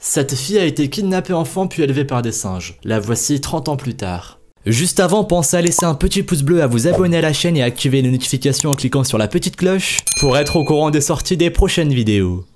Cette fille a été kidnappée enfant puis élevée par des singes. La voici 30 ans plus tard. Juste avant, pensez à laisser un petit pouce bleu, à vous abonner à la chaîne et à activer les notifications en cliquant sur la petite cloche pour être au courant des sorties des prochaines vidéos.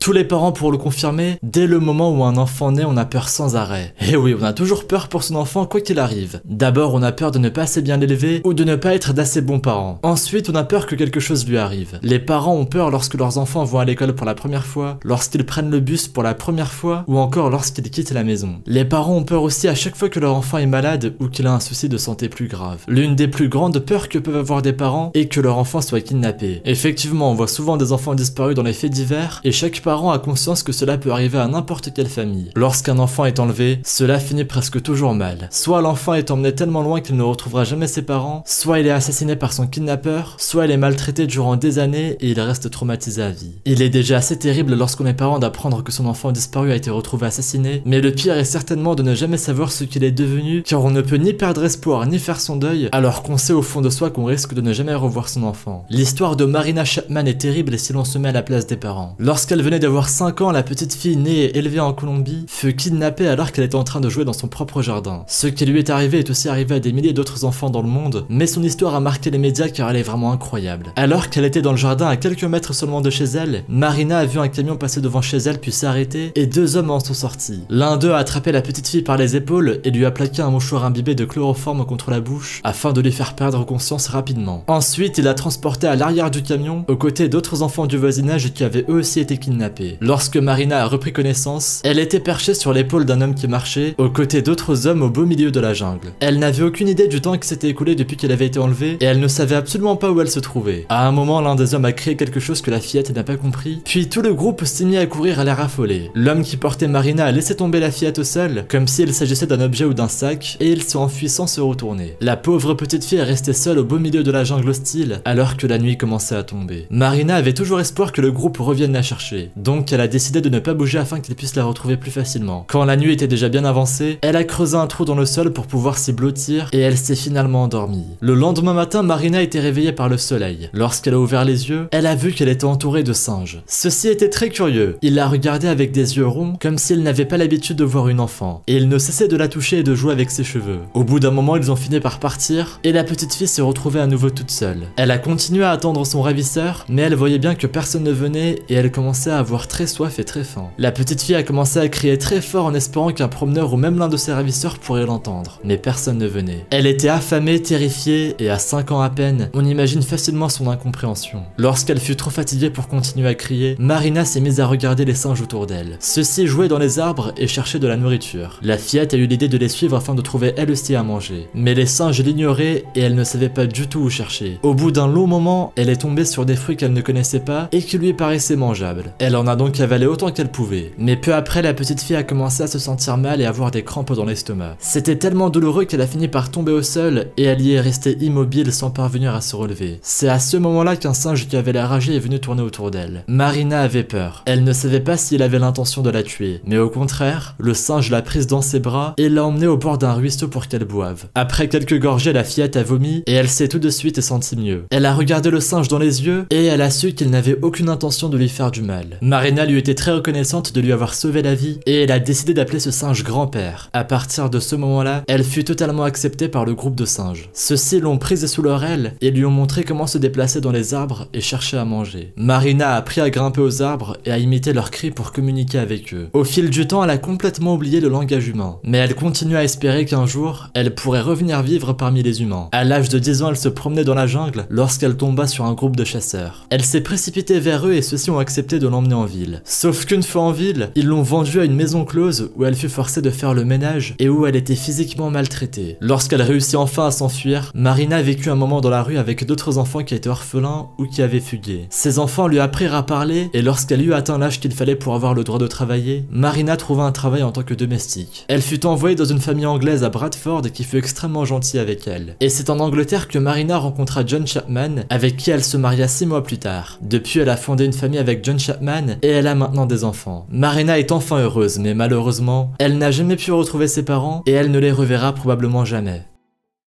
Tous les parents pourront le confirmer, dès le moment où un enfant naît, on a peur sans arrêt. Et oui, on a toujours peur pour son enfant quoi qu'il arrive. D'abord, on a peur de ne pas assez bien l'élever ou de ne pas être d'assez bons parents. Ensuite, on a peur que quelque chose lui arrive. Les parents ont peur lorsque leurs enfants vont à l'école pour la première fois, lorsqu'ils prennent le bus pour la première fois ou encore lorsqu'ils quittent la maison. Les parents ont peur aussi à chaque fois que leur enfant est malade ou qu'il a un souci de santé plus grave. L'une des plus grandes peurs que peuvent avoir des parents est que leur enfant soit kidnappé. Effectivement, on voit souvent des enfants disparus dans les faits divers et chaque parent a conscience que cela peut arriver à n'importe quelle famille. Lorsqu'un enfant est enlevé, cela finit presque toujours mal. Soit l'enfant est emmené tellement loin qu'il ne retrouvera jamais ses parents, soit il est assassiné par son kidnappeur, soit il est maltraité durant des années et il reste traumatisé à vie. Il est déjà assez terrible lorsqu'on est parent d'apprendre que son enfant disparu a été retrouvé assassiné, mais le pire est certainement de ne jamais savoir ce qu'il est devenu, car on ne peut ni perdre espoir ni faire son deuil, alors qu'on sait au fond de soi qu'on risque de ne jamais revoir son enfant. L'histoire de Marina Chapman est terrible si l'on se met à la place des parents. Lorsqu'elle venait d'avoir 5 ans, la petite fille née et élevée en Colombie fut kidnappée alors qu'elle était en train de jouer dans son propre jardin. Ce qui lui est arrivé est aussi arrivé à des milliers d'autres enfants dans le monde, mais son histoire a marqué les médias car elle est vraiment incroyable. Alors qu'elle était dans le jardin à quelques mètres seulement de chez elle, Marina a vu un camion passer devant chez elle puis s'arrêter et 2 hommes en sont sortis. L'un d'eux a attrapé la petite fille par les épaules et lui a plaqué un mouchoir imbibé de chloroforme contre la bouche afin de lui faire perdre conscience rapidement. Ensuite, il l'a transportée à l'arrière du camion aux côtés d'autres enfants du voisinage qui avaient eux aussi été kidnappés. Lorsque Marina a repris connaissance, elle était perchée sur l'épaule d'un homme qui marchait, aux côtés d'autres hommes au beau milieu de la jungle. Elle n'avait aucune idée du temps qui s'était écoulé depuis qu'elle avait été enlevée, et elle ne savait absolument pas où elle se trouvait. À un moment, l'un des hommes a crié quelque chose que la fillette n'a pas compris, puis tout le groupe s'est mis à courir à l'air affolé. L'homme qui portait Marina a laissé tomber la fillette au sol, comme s'il s'agissait d'un objet ou d'un sac, et il s'est enfui sans se retourner. La pauvre petite fille est restée seule au beau milieu de la jungle hostile, alors que la nuit commençait à tomber. Marina avait toujours espoir que le groupe revienne la chercher, donc elle a décidé de ne pas bouger afin qu'il puisse la retrouver plus facilement. Quand la nuit était déjà bien avancée, elle a creusé un trou dans le sol pour pouvoir s'y blottir et elle s'est finalement endormie. Le lendemain matin, Marina a été réveillée par le soleil. Lorsqu'elle a ouvert les yeux, elle a vu qu'elle était entourée de singes. Ceux-ci étaient très curieux. Ils la regardaient avec des yeux ronds, comme s'ils n'avaient pas l'habitude de voir une enfant. Et ils ne cessaient de la toucher et de jouer avec ses cheveux. Au bout d'un moment, ils ont fini par partir et la petite fille s'est retrouvée à nouveau toute seule. Elle a continué à attendre son ravisseur, mais elle voyait bien que personne ne venait et elle commençait à avoir très soif et très faim. La petite fille a commencé à crier très fort en espérant qu'un promeneur ou même l'un de ses ravisseurs pourrait l'entendre, mais personne ne venait. Elle était affamée, terrifiée, et à 5 ans à peine, on imagine facilement son incompréhension. Lorsqu'elle fut trop fatiguée pour continuer à crier, Marina s'est mise à regarder les singes autour d'elle. Ceux-ci jouaient dans les arbres et cherchaient de la nourriture. La fillette a eu l'idée de les suivre afin de trouver elle aussi à manger. Mais les singes l'ignoraient et elle ne savait pas du tout où chercher. Au bout d'un long moment, elle est tombée sur des fruits qu'elle ne connaissait pas et qui lui paraissaient mangeables. Elle en a donc avalé autant qu'elle pouvait. Mais peu après, la petite fille a commencé à se sentir mal et à avoir des crampes dans l'estomac. C'était tellement douloureux qu'elle a fini par tomber au sol et elle y est restée immobile sans parvenir à se relever. C'est à ce moment-là qu'un singe qui avait l'air âgé est venu tourner autour d'elle. Marina avait peur. Elle ne savait pas s'il avait l'intention de la tuer, mais au contraire, le singe l'a prise dans ses bras et l'a emmenée au bord d'un ruisseau pour qu'elle boive. Après quelques gorgées, la fillette a vomi et elle s'est tout de suite sentie mieux. Elle a regardé le singe dans les yeux et elle a su qu'il n'avait aucune intention de lui faire du mal. Marina lui était très reconnaissante de lui avoir sauvé la vie et elle a décidé d'appeler ce singe grand-père. À partir de ce moment-là, elle fut totalement acceptée par le groupe de singes. Ceux-ci l'ont prise sous leur aile et lui ont montré comment se déplacer dans les arbres et chercher à manger. Marina a appris à grimper aux arbres et à imiter leurs cris pour communiquer avec eux. Au fil du temps, elle a complètement oublié le langage humain, mais elle continue à espérer qu'un jour, elle pourrait revenir vivre parmi les humains. À l'âge de 10 ans, elle se promenait dans la jungle lorsqu'elle tomba sur un groupe de chasseurs. Elle s'est précipitée vers eux et ceux-ci ont accepté de l'emmener en ville. Sauf qu'une fois en ville, ils l'ont vendue à une maison close où elle fut forcée de faire le ménage et où elle était physiquement maltraitée. Lorsqu'elle réussit enfin à s'enfuir, Marina a vécu un moment dans la rue avec d'autres enfants qui étaient orphelins ou qui avaient fugué. Ces enfants lui apprirent à parler et lorsqu'elle eut atteint l'âge qu'il fallait pour avoir le droit de travailler, Marina trouva un travail en tant que domestique. Elle fut envoyée dans une famille anglaise à Bradford qui fut extrêmement gentille avec elle. Et c'est en Angleterre que Marina rencontra John Chapman, avec qui elle se maria 6 mois plus tard. Depuis, elle a fondé une famille avec John Chapman et elle a maintenant des enfants. Marina est enfin heureuse, mais malheureusement, elle n'a jamais pu retrouver ses parents et elle ne les reverra probablement jamais.